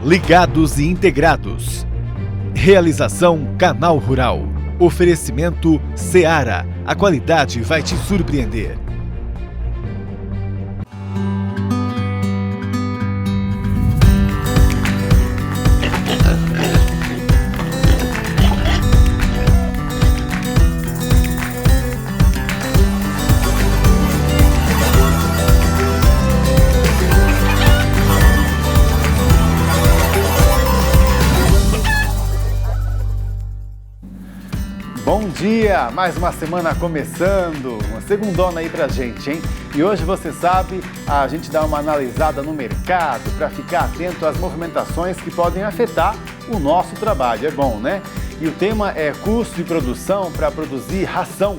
Ligados e integrados. Realização Canal Rural. Oferecimento Seara. A qualidade vai te surpreender. Bom dia! Mais uma semana começando, uma segundona aí pra gente, hein? E hoje, você sabe, a gente dá uma analisada no mercado para ficar atento às movimentações que podem afetar o nosso trabalho, é bom, né? E o tema é custo de produção para produzir ração.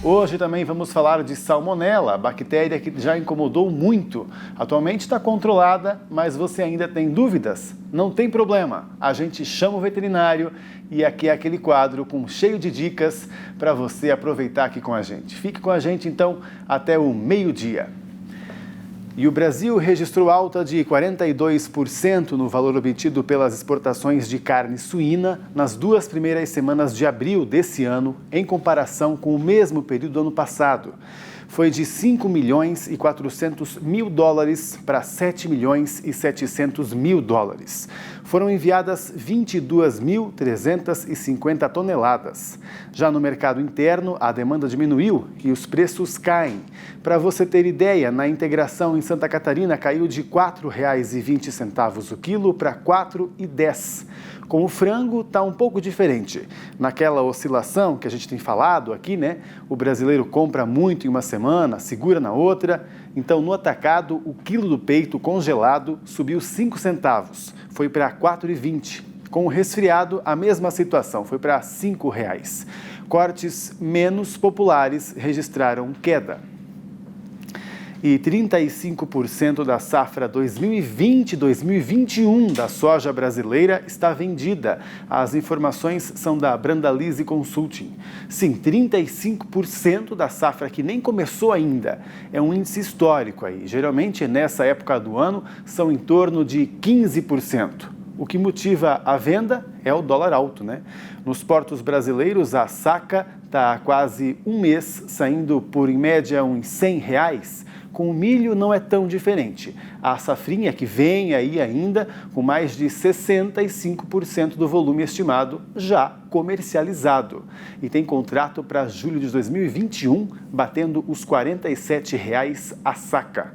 Hoje também vamos falar de salmonela, bactéria que já incomodou muito. Atualmente está controlada, mas você ainda tem dúvidas? Não tem problema, a gente chama o veterinário e aqui é aquele quadro cheio de dicas para você aproveitar aqui com a gente. Fique com a gente então até o meio-dia. E o Brasil registrou alta de 42% no valor obtido pelas exportações de carne suína nas 2 primeiras semanas de abril desse ano, em comparação com o mesmo período do ano passado. Foi de 5 milhões e 400 mil dólares para 7 milhões e 700 mil dólares. Foram enviadas 22.350 toneladas. Já no mercado interno, a demanda diminuiu e os preços caem. Para você ter ideia, na integração em Santa Catarina caiu de R$ 4,20 o quilo para R$ 4,10. Com o frango está um pouco diferente. Naquela oscilação que a gente tem falado aqui, né? O brasileiro compra muito em uma semana, segura na outra. Então, no atacado, o quilo do peito congelado subiu 5 centavos. Foi para R$ 4,20. Com o resfriado, a mesma situação, foi para R$ 5,00. Cortes menos populares registraram queda. E 35% da safra 2020-2021 da soja brasileira está vendida. As informações são da Brandalize Consulting. Sim, 35% da safra que nem começou ainda. É um índice histórico aí. Geralmente, nessa época do ano, são em torno de 15%. O que motiva a venda é o dólar alto, né? Nos portos brasileiros, a saca está há quase um mês, saindo por, em média, uns R$100. Com o milho não é tão diferente. A safrinha que vem aí ainda, com mais de 65% do volume estimado já comercializado. E tem contrato para julho de 2021, batendo os R$47 a saca.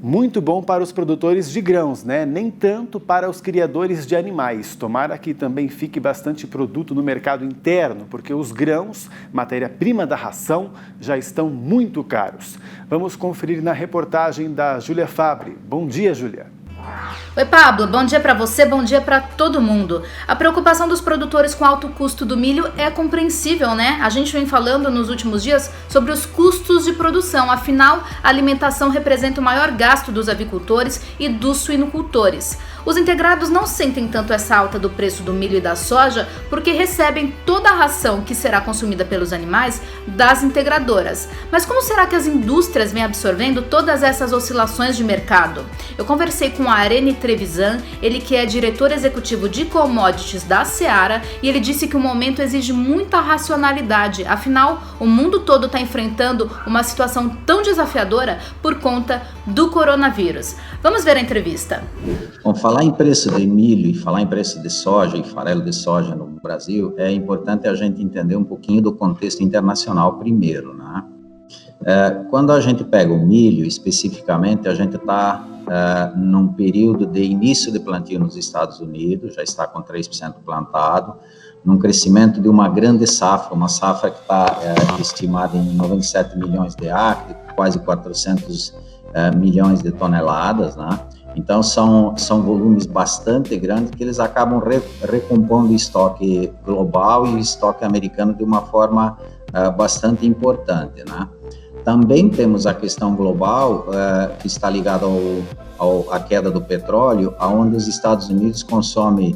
Muito bom para os produtores de grãos, né? Nem tanto para os criadores de animais. Tomara que também fique bastante produto no mercado interno, porque os grãos, matéria-prima da ração, já estão muito caros. Vamos conferir na reportagem da Júlia Fabre. Bom dia, Júlia. Oi, Pablo, bom dia para você, bom dia para todo mundo. A preocupação dos produtores com o alto custo do milho é compreensível, né? A gente vem falando nos últimos dias sobre os custos de produção, afinal, a alimentação representa o maior gasto dos avicultores e dos suinocultores. Os integrados não sentem tanto essa alta do preço do milho e da soja porque recebem toda a ração que será consumida pelos animais das integradoras. Mas como será que as indústrias vêm absorvendo todas essas oscilações de mercado? Eu conversei com a Arene Trevisan, ele que é diretor executivo de commodities da Seara, e ele disse que o momento exige muita racionalidade, afinal, o mundo todo está enfrentando uma situação tão desafiadora por conta do coronavírus. Vamos ver a entrevista. Bom, falar em preço de milho e falar em preço de soja e farelo de soja no Brasil, é importante a gente entender um pouquinho do contexto internacional primeiro, né? Quando a gente pega o milho, especificamente, a gente está num período de início de plantio nos Estados Unidos, já está com 3% plantado, num crescimento de uma grande safra, uma safra que está estimada em 97 milhões de acres, quase 400 milhões de toneladas, né? Então, são volumes bastante grandes que eles acabam recompondo o estoque global e o estoque americano de uma forma bastante importante, né? Também temos a questão global, que está ligada à queda do petróleo, onde os Estados Unidos consomem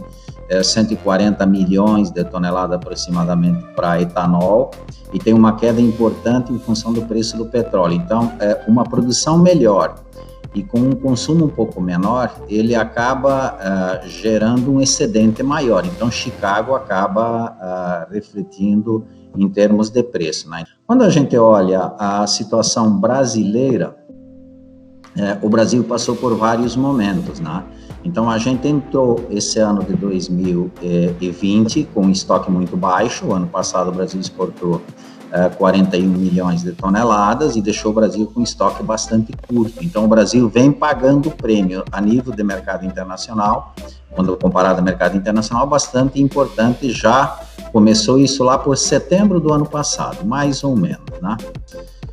140 milhões de toneladas aproximadamente para etanol, e tem uma queda importante em função do preço do petróleo. Então, uma produção melhor e com um consumo um pouco menor, ele acaba gerando um excedente maior. Então, Chicago acaba refletindo em termos de preço, né? Quando a gente olha a situação brasileira, o Brasil passou por vários momentos, né? Então, a gente entrou esse ano de 2020 com um estoque muito baixo. O ano passado, o Brasil exportou 41 milhões de toneladas e deixou o Brasil com um estoque bastante curto. Então, o Brasil vem pagando prêmio a nível de mercado internacional, quando comparado ao mercado internacional, bastante importante. Já começou isso lá por setembro do ano passado, mais ou menos, né?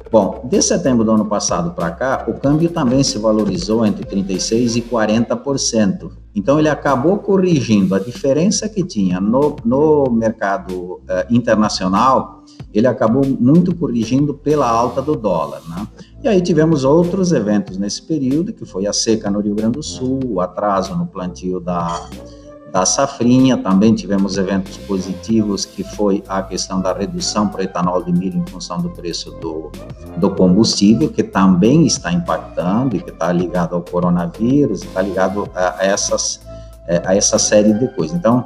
Bom, de setembro do ano passado para cá, o câmbio também se valorizou entre 36% e 40%. Então, ele acabou corrigindo a diferença que tinha no mercado internacional, ele acabou muito corrigindo pela alta do dólar, né? E aí tivemos outros eventos nesse período, que foi a seca no Rio Grande do Sul, o atraso no plantio da safrinha. Também tivemos eventos positivos, que foi a questão da redução para o etanol de milho em função do preço do combustível, que também está impactando e que está ligado ao coronavírus, está ligado a essa série de coisas. Então,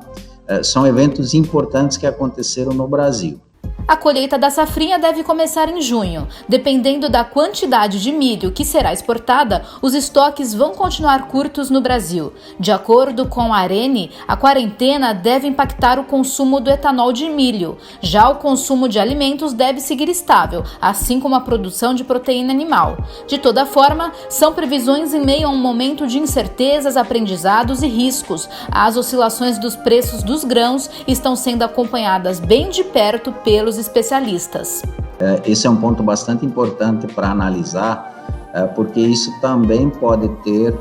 são eventos importantes que aconteceram no Brasil. A colheita da safrinha deve começar em junho. Dependendo da quantidade de milho que será exportada, os estoques vão continuar curtos no Brasil. De acordo com a Arene, a quarentena deve impactar o consumo do etanol de milho. Já o consumo de alimentos deve seguir estável, assim como a produção de proteína animal. De toda forma, são previsões em meio a um momento de incertezas, aprendizados e riscos. As oscilações dos preços dos grãos estão sendo acompanhadas bem de perto pelos especialistas. Esse é um ponto bastante importante para analisar, porque isso também pode ter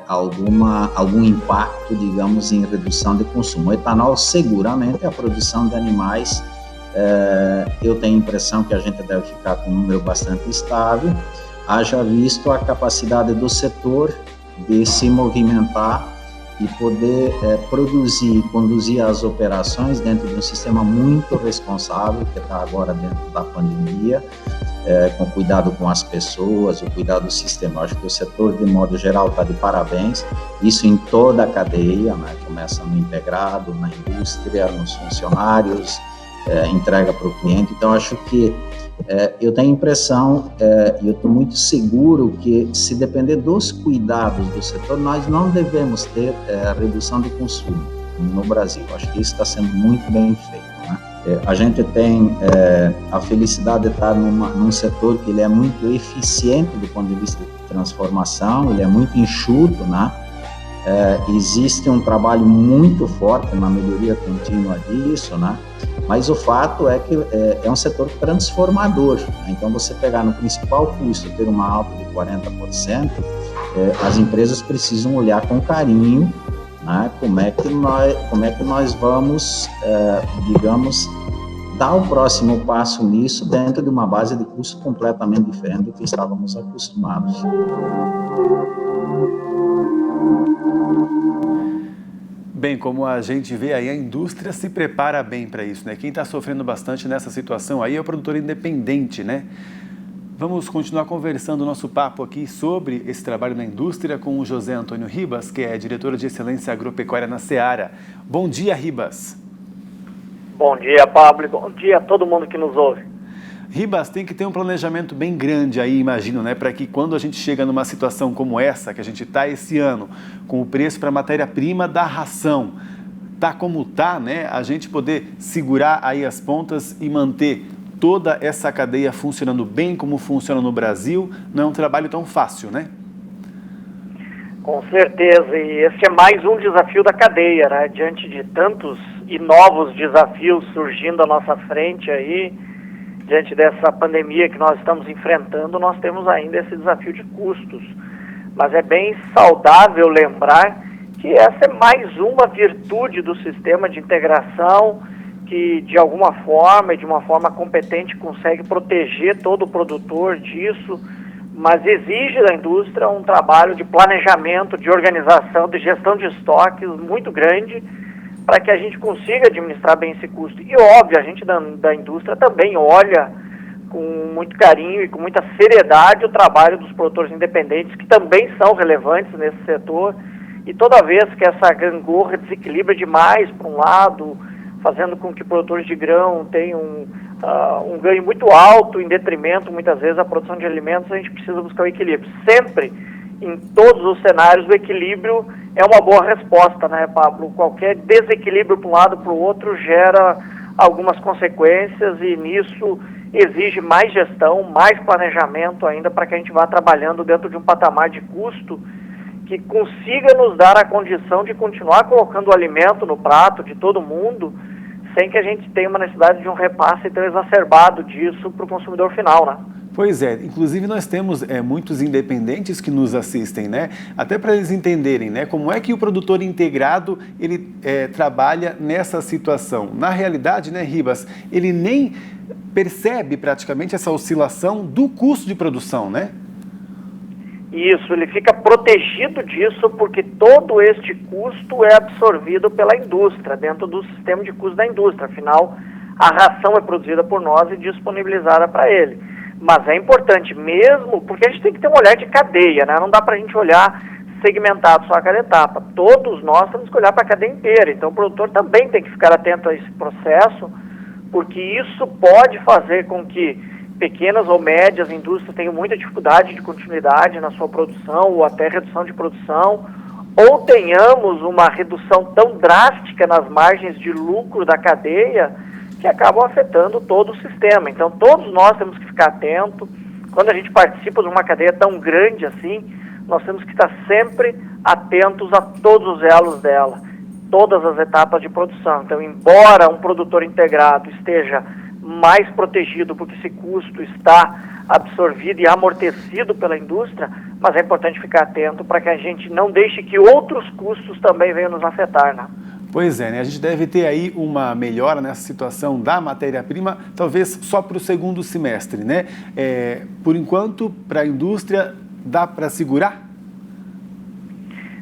algum impacto, digamos, em redução de consumo. O etanol, seguramente, a produção de animais, eu tenho a impressão que a gente deve ficar com um número bastante estável, haja visto a capacidade do setor de se movimentar e poder produzir e conduzir as operações dentro de um sistema muito responsável, que está agora dentro da pandemia, com cuidado com as pessoas, o cuidado do sistema. Acho que o setor, de modo geral, está de parabéns, isso em toda a cadeia, né? Começa no integrado, na indústria, nos funcionários, entrega para o cliente. Então, acho que eu tenho a impressão, e eu estou muito seguro que, se depender dos cuidados do setor, nós não devemos ter redução de consumo no Brasil. Acho que isso está sendo muito bem feito, né? A gente tem a felicidade de estar num setor que ele é muito eficiente do ponto de vista de transformação, ele é muito enxuto, né? Existe um trabalho muito forte na melhoria contínua disso, né? Mas o fato é que é um setor transformador, né? Então, você pegar no principal custo, ter uma alta de 40%, as empresas precisam olhar com carinho, né? Como é que nós vamos, digamos, dar o próximo passo nisso dentro de uma base de custo completamente diferente do que estávamos acostumados. Bem, como a gente vê aí, a indústria se prepara bem para isso, né? Quem está sofrendo bastante nessa situação aí é o produtor independente, né? Vamos continuar conversando o nosso papo aqui sobre esse trabalho na indústria com o José Antônio Ribas, que é diretor de Excelência Agropecuária na Seara. Bom dia, Ribas. Bom dia, Pablo. Bom dia a todo mundo que nos ouve. Ribas, tem que ter um planejamento bem grande aí, imagino, né? Para que quando a gente chega numa situação como essa, que a gente está esse ano, com o preço para a matéria-prima da ração, tá como tá, né? A gente poder segurar aí as pontas e manter toda essa cadeia funcionando bem como funciona no Brasil, não é um trabalho tão fácil, né? Com certeza, e esse é mais um desafio da cadeia, né? Diante de tantos e novos desafios surgindo à nossa frente aí, diante dessa pandemia que nós estamos enfrentando, nós temos ainda esse desafio de custos. Mas é bem saudável lembrar que essa é mais uma virtude do sistema de integração que, de alguma forma e de uma forma competente, consegue proteger todo o produtor disso, mas exige da indústria um trabalho de planejamento, de organização, de gestão de estoques muito grande, para que a gente consiga administrar bem esse custo. E óbvio, a gente da indústria também olha com muito carinho e com muita seriedade o trabalho dos produtores independentes, que também são relevantes nesse setor, e toda vez que essa gangorra desequilibra demais para um lado, fazendo com que produtores de grão tenham um ganho muito alto em detrimento, muitas vezes, da produção de alimentos, a gente precisa buscar o equilíbrio. Sempre, em todos os cenários, o equilíbrio é uma boa resposta, né, Pablo? Qualquer desequilíbrio para um lado para o outro gera algumas consequências, e nisso exige mais gestão, mais planejamento ainda, para que a gente vá trabalhando dentro de um patamar de custo que consiga nos dar a condição de continuar colocando o alimento no prato de todo mundo, sem que a gente tenha uma necessidade de um repasse tão exacerbado disso para o consumidor final, né? Pois é, inclusive nós temos muitos independentes que nos assistem, né? Até para eles entenderem, né, como é que o produtor integrado ele trabalha nessa situação. Na realidade, né, Ribas, ele nem percebe praticamente essa oscilação do custo de produção, né? Isso, ele fica protegido disso porque todo este custo é absorvido pela indústria, dentro do sistema de custo da indústria. Afinal, a ração é produzida por nós e disponibilizada para ele. Mas é importante mesmo, porque a gente tem que ter um olhar de cadeia, né? Não dá para a gente olhar segmentado só a cada etapa. Todos nós temos que olhar para a cadeia inteira. Então o produtor também tem que ficar atento a esse processo, porque isso pode fazer com que pequenas ou médias indústrias tenham muita dificuldade de continuidade na sua produção, ou até redução de produção, ou tenhamos uma redução tão drástica nas margens de lucro da cadeia que acabam afetando todo o sistema. Então todos nós temos que ficar atentos. Quando a gente participa de uma cadeia tão grande assim, nós temos que estar sempre atentos a todos os elos dela, todas as etapas de produção. Então, embora um produtor integrado esteja mais protegido porque esse custo está absorvido e amortecido pela indústria, mas é importante ficar atento para que a gente não deixe que outros custos também venham nos afetar, né? Pois é, né? A gente deve ter aí uma melhora nessa situação da matéria-prima, talvez só para o segundo semestre, né? Por enquanto, para a indústria, dá para segurar?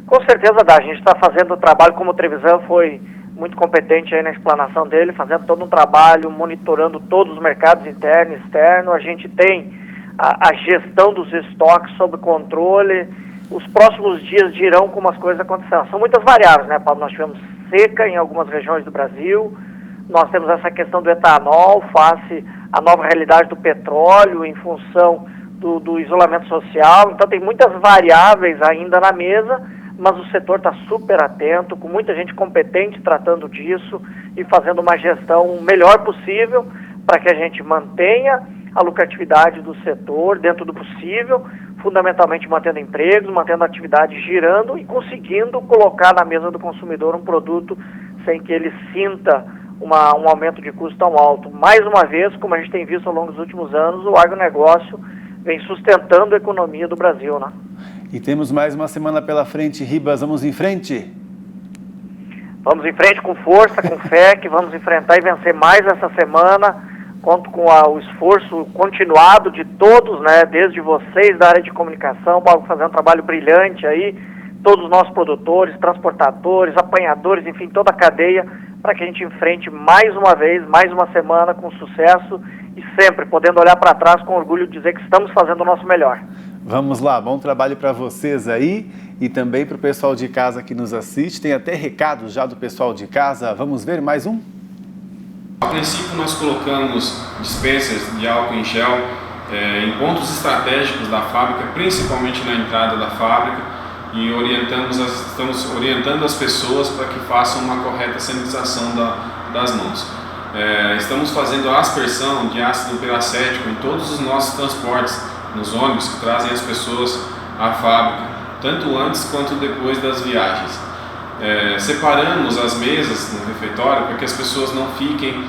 Com certeza dá. A gente está fazendo o trabalho, como o Trevisan foi muito competente aí na explanação dele, fazendo todo um trabalho, monitorando todos os mercados interno e externo. A gente tem a gestão dos estoques sob controle. Os próximos dias dirão como as coisas aconteceram. São muitas variáveis, né, Paulo? Nós tivemos seca em algumas regiões do Brasil, nós temos essa questão do etanol face à nova realidade do petróleo em função do isolamento social. Então tem muitas variáveis ainda na mesa, mas o setor está super atento, com muita gente competente tratando disso e fazendo uma gestão o melhor possível para que a gente mantenha a lucratividade do setor dentro do possível, fundamentalmente mantendo empregos, mantendo a atividade girando e conseguindo colocar na mesa do consumidor um produto sem que ele sinta um aumento de custo tão alto. Mais uma vez, como a gente tem visto ao longo dos últimos anos, o agronegócio vem sustentando a economia do Brasil, né? E temos mais uma semana pela frente, Ribas, vamos em frente? Vamos em frente com força, com fé, que vamos enfrentar e vencer mais essa semana. Conto com o esforço continuado de todos, né, desde vocês da área de comunicação, para fazer um trabalho brilhante aí, todos os nossos produtores, transportadores, apanhadores, enfim, toda a cadeia, para que a gente enfrente mais uma vez, mais uma semana com sucesso e sempre podendo olhar para trás com orgulho e dizer que estamos fazendo o nosso melhor. Vamos lá, bom trabalho para vocês aí e também para o pessoal de casa que nos assiste. Tem até recados já do pessoal de casa. Vamos ver mais um? A princípio, nós colocamos dispensas de álcool em gel em pontos estratégicos da fábrica, principalmente na entrada da fábrica, e estamos orientando as pessoas para que façam uma correta sanitização das mãos. Estamos fazendo a aspersão de ácido peracético em todos os nossos transportes, nos ônibus que trazem as pessoas à fábrica, tanto antes quanto depois das viagens. Separamos as mesas no refeitório para que as pessoas não fiquem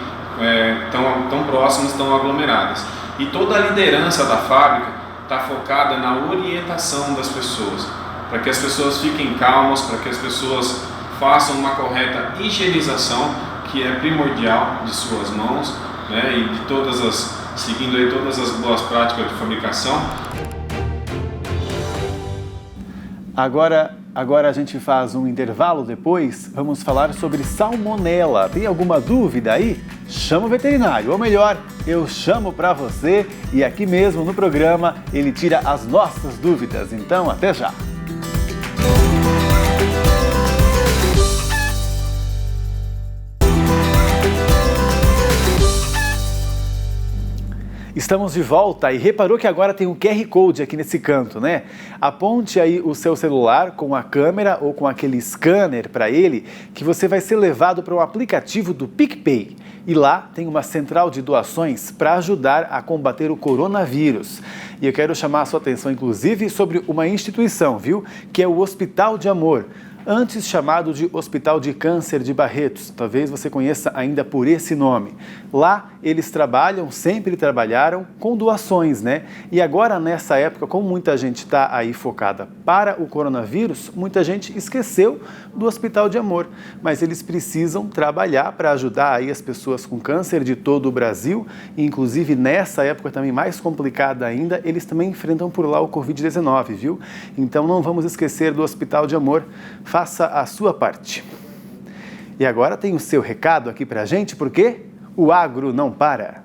tão próximas, tão aglomeradas. E toda a liderança da fábrica está focada na orientação das pessoas, para que as pessoas fiquem calmas, para que as pessoas façam uma correta higienização, que é primordial, de suas mãos, né, e de seguindo aí todas as boas práticas de fabricação. Agora, Agora a gente faz um intervalo, depois vamos falar sobre salmonela. Tem alguma dúvida aí? Chama o veterinário, ou melhor, eu chamo para você e aqui mesmo no programa ele tira as nossas dúvidas. Então, até já! Estamos de volta e reparou que agora tem um QR Code aqui nesse canto, né? Aponte aí o seu celular com a câmera ou com aquele scanner para ele, que você vai ser levado para um aplicativo do PicPay. E lá tem uma central de doações para ajudar a combater o coronavírus. E eu quero chamar a sua atenção, inclusive, sobre uma instituição, viu? Que é o Hospital de Amor. Antes chamado de Hospital de Câncer de Barretos, talvez você conheça ainda por esse nome. Lá eles sempre trabalharam com doações, né? E agora nessa época, como muita gente está aí focada para o coronavírus, muita gente esqueceu do Hospital de Amor. Mas eles precisam trabalhar para ajudar aí as pessoas com câncer de todo o Brasil, e inclusive nessa época também mais complicada ainda, eles também enfrentam por lá o Covid-19, viu? Então não vamos esquecer do Hospital de Amor. Faça a sua parte. E agora tem o seu recado aqui pra gente, porque o agro não para.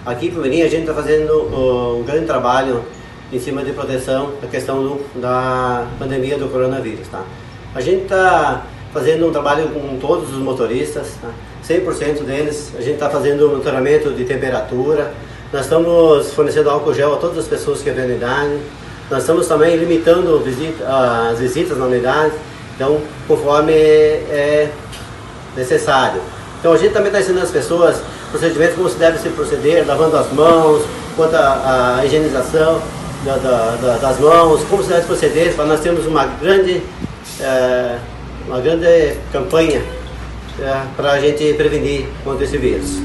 Aqui em Palmeirinha a gente está fazendo um grande trabalho em cima de proteção da questão da pandemia do coronavírus, tá? A gente está fazendo um trabalho com todos os motoristas, tá? 100% deles. A gente está fazendo monitoramento de temperatura. Nós estamos fornecendo álcool gel a todas as pessoas que vêm na unidade. Nós estamos também limitando as visitas na unidade, então, conforme é necessário. Então, a gente também está ensinando as pessoas procedimentos como se deve se proceder, lavando as mãos, quanto à higienização das mãos, como se deve proceder. Nós temos uma grande campanha para a gente prevenir contra esse vírus.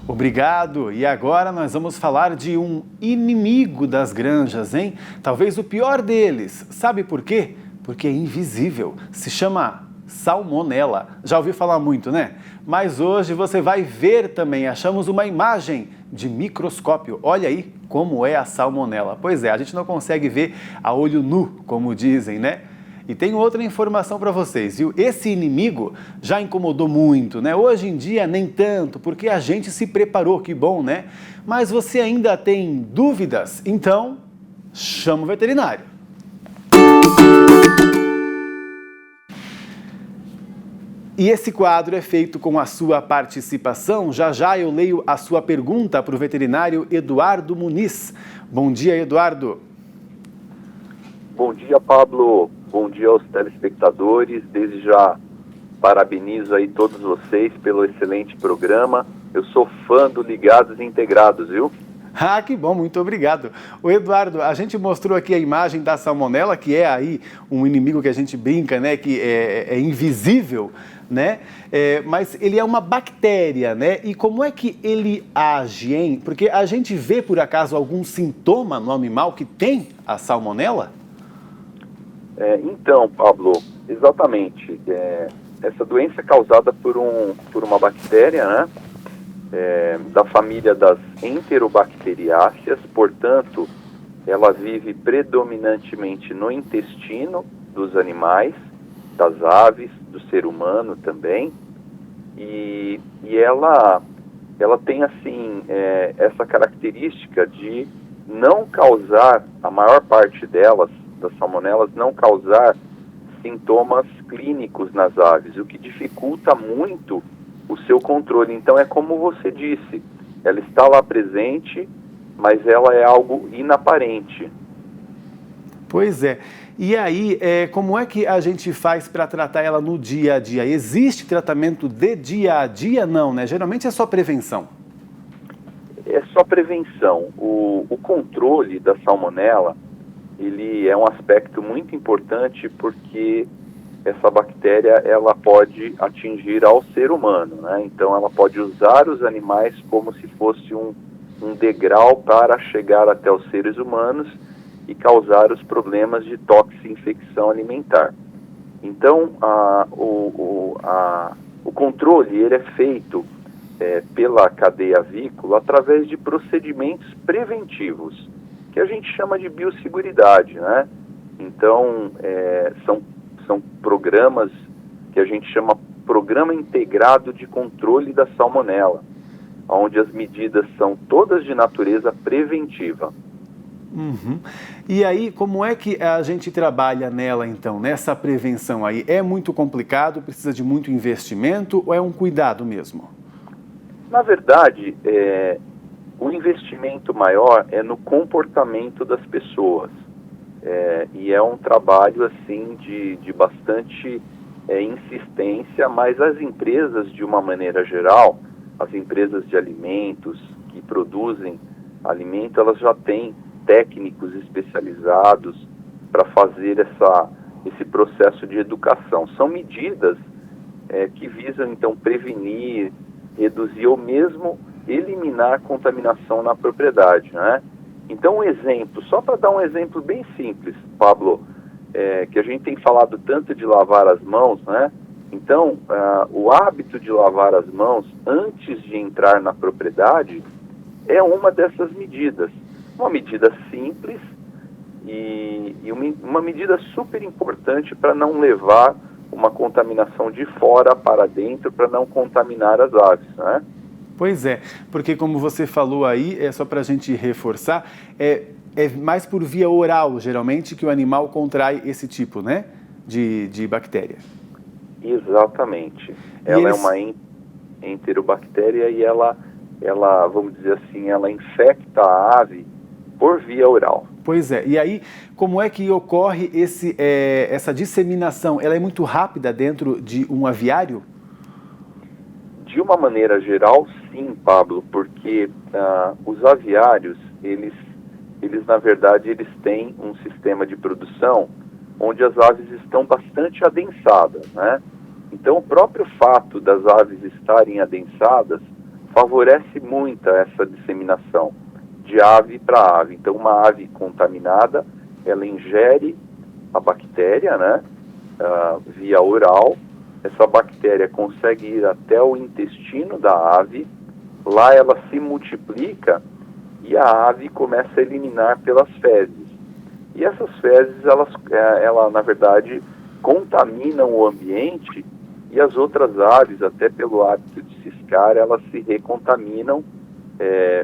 Obrigado! E agora nós vamos falar de um inimigo das granjas, hein? Talvez o pior deles. Sabe por quê? Porque é invisível. Se chama salmonela. Já ouviu falar muito, né? Mas hoje você vai ver também. Achamos uma imagem de microscópio. Olha aí como é a salmonela. Pois é, a gente não consegue ver a olho nu, como dizem, né? E tem outra informação para vocês, viu? Esse inimigo já incomodou muito, né? Hoje em dia nem tanto, porque a gente se preparou, que bom, né? Mas você ainda tem dúvidas? Então, chama o veterinário. E esse quadro é feito com a sua participação. Já já eu leio a sua pergunta para o veterinário Eduardo Muniz. Bom dia, Eduardo. Bom dia, Pablo. Bom dia aos telespectadores. Desde já parabenizo aí todos vocês pelo excelente programa. Eu sou fã do Ligados e Integrados, viu? Ah, que bom, muito obrigado. O Eduardo, a gente mostrou aqui a imagem da salmonela, que é aí um inimigo que a gente brinca, né, que é invisível, né, mas ele é uma bactéria, né, e como é que ele age, hein? Porque a gente vê, por acaso, algum sintoma no animal que tem a salmonela? Então, Pablo, exatamente. Essa doença é causada por uma bactéria, né? Da família das enterobacteriáceas, portanto, ela vive predominantemente no intestino dos animais, das aves, do ser humano também, e ela tem, assim, essa característica de não causar, a maior parte delas, das salmonelas, não causar sintomas clínicos nas aves, o que dificulta muito o seu controle. Então é como você disse, ela está lá presente, mas ela é algo inaparente. Pois é. E aí, como é que a gente faz para tratar ela no dia a dia? Existe tratamento de dia a dia? Não, né? Geralmente é só prevenção. É só prevenção. O controle da salmonela, ele é um aspecto muito importante porque essa bactéria ela pode atingir ao ser humano, né? Então ela pode usar os animais como se fosse um degrau para chegar até os seres humanos e causar os problemas de toxi-infecção alimentar. Então o controle ele é feito pela cadeia avícola através de procedimentos preventivos, que a gente chama de biosseguridade, né? Então, são programas que a gente chama Programa Integrado de Controle da Salmonela, onde as medidas são todas de natureza preventiva. Uhum. E aí, como é que a gente trabalha nela, então, nessa prevenção aí? É muito complicado, precisa de muito investimento ou é um cuidado mesmo? Na verdade, o investimento maior é no comportamento das pessoas. E é um trabalho, assim, de bastante insistência, mas as empresas, de uma maneira geral, as empresas de alimentos que produzem alimento, elas já têm técnicos especializados para fazer esse processo de educação. São medidas que visam, então, prevenir, reduzir ou mesmo eliminar a contaminação na propriedade, né? Então, um exemplo, só para dar um exemplo bem simples, Pablo, que a gente tem falado tanto de lavar as mãos, né? Então, o hábito de lavar as mãos antes de entrar na propriedade é uma dessas medidas. Uma medida simples e uma medida super importante para não levar uma contaminação de fora para dentro, para não contaminar as aves, né? Pois é, porque como você falou aí, só para a gente reforçar, é mais por via oral, geralmente, que o animal contrai esse tipo, né, de bactéria. Exatamente. Ela é uma enterobactéria e ela, vamos dizer assim, ela infecta a ave por via oral. Pois é. E aí, como é que ocorre essa disseminação? Ela é muito rápida dentro de um aviário? De uma maneira geral, sim, Pablo, porque os aviários, eles na verdade, eles têm um sistema de produção onde as aves estão bastante adensadas, né? Então, o próprio fato das aves estarem adensadas favorece muito essa disseminação de ave para ave. Então, uma ave contaminada, ela ingere a bactéria, né, via oral. Essa bactéria consegue ir até o intestino da ave, lá ela se multiplica e a ave começa a eliminar pelas fezes. E essas fezes, ela na verdade, contaminam o ambiente e as outras aves, até pelo hábito de ciscar, elas se recontaminam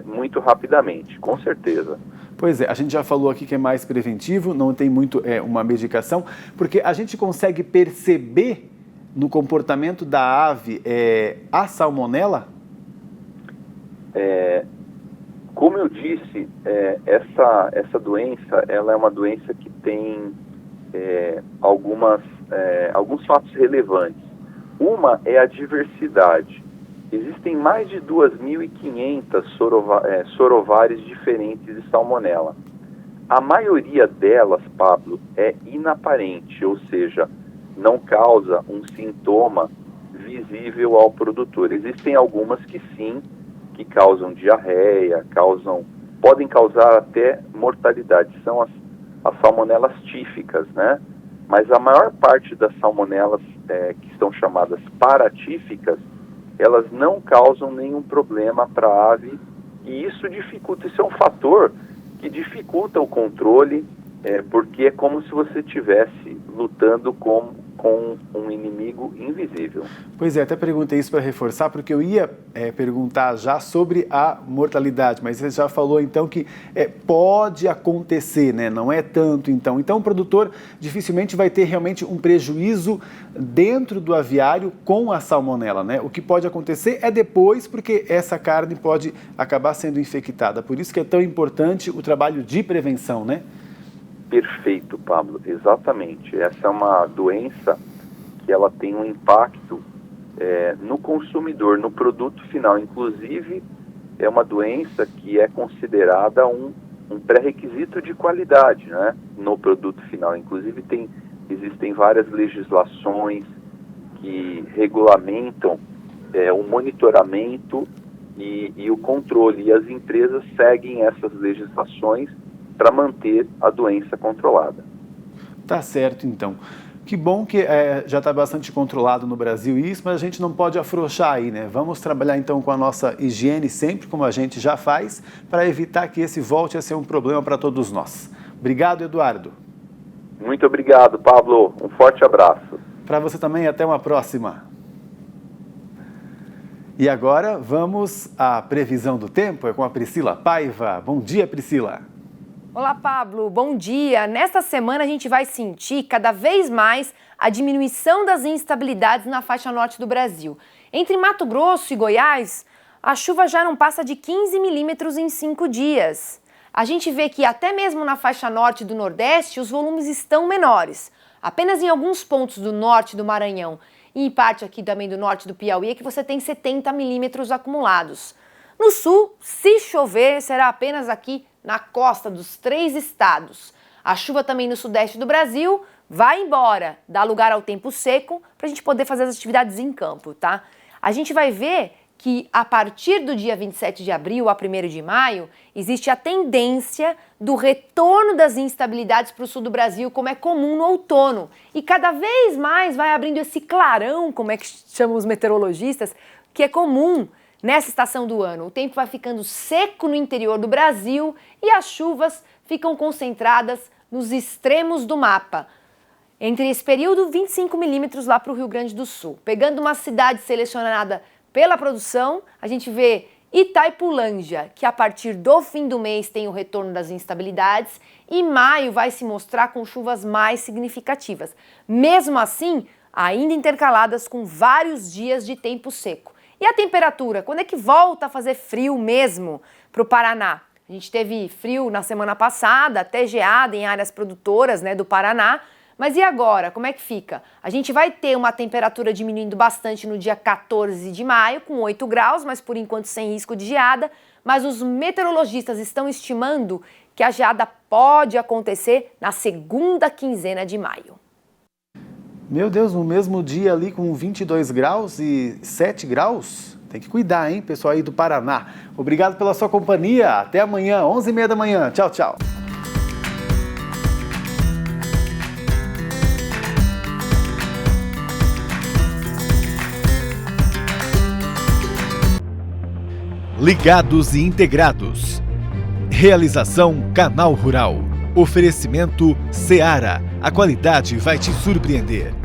muito rapidamente, com certeza. Pois é, a gente já falou aqui que é mais preventivo, não tem muito uma medicação, porque a gente consegue perceber no comportamento da ave a salmonela? Como eu disse, essa doença, ela é uma doença que tem alguns fatos relevantes. Uma é a diversidade. Existem mais de 2.500 sorovares diferentes de salmonela. A maioria delas, Pablo, é inaparente, ou seja, não causa um sintoma visível ao produtor. Existem algumas que sim, que causam diarreia, podem causar até mortalidade. São as salmonelas tíficas, né? Mas a maior parte das salmonelas que são chamadas paratíficas, elas não causam nenhum problema para a ave e isso é um fator que dificulta o controle, porque é como se você estivesse lutando com um inimigo invisível. Pois é, até perguntei isso para reforçar, porque eu ia perguntar já sobre a mortalidade, mas você já falou então que pode acontecer, né? Não é tanto então. Então o produtor dificilmente vai ter realmente um prejuízo dentro do aviário com a salmonela, né? O que pode acontecer é depois, porque essa carne pode acabar sendo infectada. Por isso que é tão importante o trabalho de prevenção, né? Perfeito, Pablo, exatamente. Essa é uma doença que ela tem um impacto no consumidor, no produto final. Inclusive, é uma doença que é considerada um pré-requisito de qualidade, né, no produto final. Inclusive, existem várias legislações que regulamentam o monitoramento e o controle. E as empresas seguem essas legislações para manter a doença controlada. Tá certo, então. Que bom que já está bastante controlado no Brasil isso, mas a gente não pode afrouxar aí, né? Vamos trabalhar então com a nossa higiene sempre, como a gente já faz, para evitar que esse volte a ser um problema para todos nós. Obrigado, Eduardo. Muito obrigado, Pablo. Um forte abraço. Para você também, até uma próxima. E agora vamos à previsão do tempo, é com a Priscila Paiva. Bom dia, Priscila. Olá, Pablo. Bom dia. Nesta semana a gente vai sentir cada vez mais a diminuição das instabilidades na faixa norte do Brasil. Entre Mato Grosso e Goiás, a chuva já não passa de 15 milímetros em 5 dias. A gente vê que até mesmo na faixa norte do Nordeste os volumes estão menores. Apenas em alguns pontos do norte do Maranhão e em parte aqui também do norte do Piauí é que você tem 70 milímetros acumulados. No sul, se chover, será apenas aqui na costa dos 3 estados. A chuva também no sudeste do Brasil vai embora, dá lugar ao tempo seco para a gente poder fazer as atividades em campo, tá? A gente vai ver que a partir do dia 27 de abril a 1º de maio, existe a tendência do retorno das instabilidades para o sul do Brasil, como é comum no outono. E cada vez mais vai abrindo esse clarão, como é que chamam os meteorologistas, que é comum nessa estação do ano. O tempo vai ficando seco no interior do Brasil e as chuvas ficam concentradas nos extremos do mapa. Entre esse período, 25 milímetros lá para o Rio Grande do Sul. Pegando uma cidade selecionada pela produção, a gente vê Itaipulândia, que a partir do fim do mês tem o retorno das instabilidades, e maio vai se mostrar com chuvas mais significativas. Mesmo assim, ainda intercaladas com vários dias de tempo seco. E a temperatura? Quando é que volta a fazer frio mesmo para o Paraná? A gente teve frio na semana passada, até geada em áreas produtoras, né, do Paraná. Mas e agora? Como é que fica? A gente vai ter uma temperatura diminuindo bastante no dia 14 de maio, com 8 graus, mas por enquanto sem risco de geada. Mas os meteorologistas estão estimando que a geada pode acontecer na segunda quinzena de maio. Meu Deus, no mesmo dia ali com 22 graus e 7 graus? Tem que cuidar, hein, pessoal aí do Paraná. Obrigado pela sua companhia. Até amanhã, 11h30 da manhã. Tchau, tchau. Ligados e integrados. Realização Canal Rural. Oferecimento Seara. A qualidade vai te surpreender.